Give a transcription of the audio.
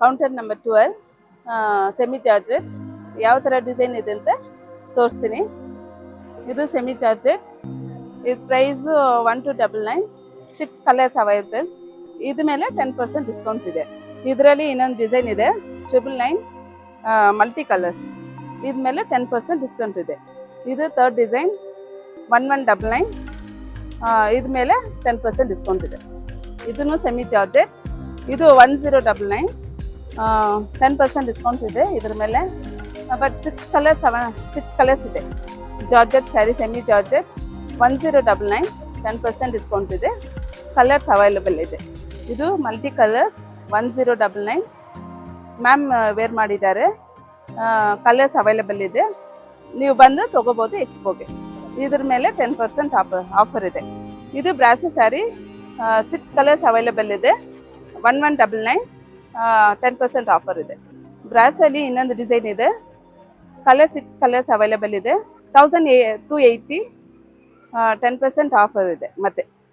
Counter number 12 semi georgette ಯಾವ ಥರ design ಇದೆ ಅಂತ ತೋರಿಸ್ತೀನಿ. ಇದು ಸೆಮಿ ಜಾರ್ಜೆಟ್, ಇದು ಪ್ರೈಸು 1299, 6 ಕಲರ್ಸ್ ಅವೈಲೇಬಲ್. ಇದ್ರ ಮೇಲೆ 10% ಡಿಸ್ಕೌಂಟ್ ಇದೆ. ಇದರಲ್ಲಿ ಇನ್ನೊಂದು ಡಿಸೈನ್ ಇದೆ 999 ಮಲ್ಟಿ ಕಲರ್ಸ್, ಇದ್ರ ಮೇಲೆ 10% ಡಿಸ್ಕೌಂಟ್ ಇದೆ. ಇದು ಥರ್ಡ್ ಡಿಸೈನ್ 1199, ಇದ್ರ ಮೇಲೆ 10% ಡಿಸ್ಕೌಂಟ್ ಇದೆ. ಇದನ್ನು ಸೆಮಿ ಜಾರ್ಜೆಟ್, ಇದು 1099, 10% ಡಿಸ್ಕೌಂಟ್ ಇದೆ ಇದ್ರ ಮೇಲೆ. ಬಟ್ 6 ಕಲರ್ಸ್ ಇದೆ. Georgette sari semi georgette 1099, 10% discount ಇದೆ. ಕಲರ್ಸ್ ಅವೈಲೇಬಲ್ ಇದೆ. ಇದು ಮಲ್ಟಿ ಕಲರ್ಸ್ 1099. ಮ್ಯಾಮ್ ವೇರ್ ಮಾಡಿದ್ದಾರೆ, ಕಲರ್ಸ್ ಅವೈಲೇಬಲ್ ಇದೆ. ನೀವು ಬಂದು ತೊಗೋಬೋದು ಎಕ್ಸ್ಪೋಗೆ. ಇದ್ರ ಮೇಲೆ 10% ಆಫರ್ ಇದೆ. ಇದು ಬ್ರಾಸೋ ಸ್ಯಾರಿ 6 ಕಲರ್ಸ್ ಅವೈಲೇಬಲ್ ಇದೆ, 1199, 10% ಆಫರ್ ಇದೆ. ಬ್ರಾಸಲ್ಲಿ ಇನ್ನೊಂದು ಡಿಸೈನ್ ಇದೆ, 6 ಕಲರ್ಸ್ ಅವೈಲೇಬಲ್ ಇದೆ, 1280, 10% ಆಫರ್ ಇದೆ ಮತ್ತೆ.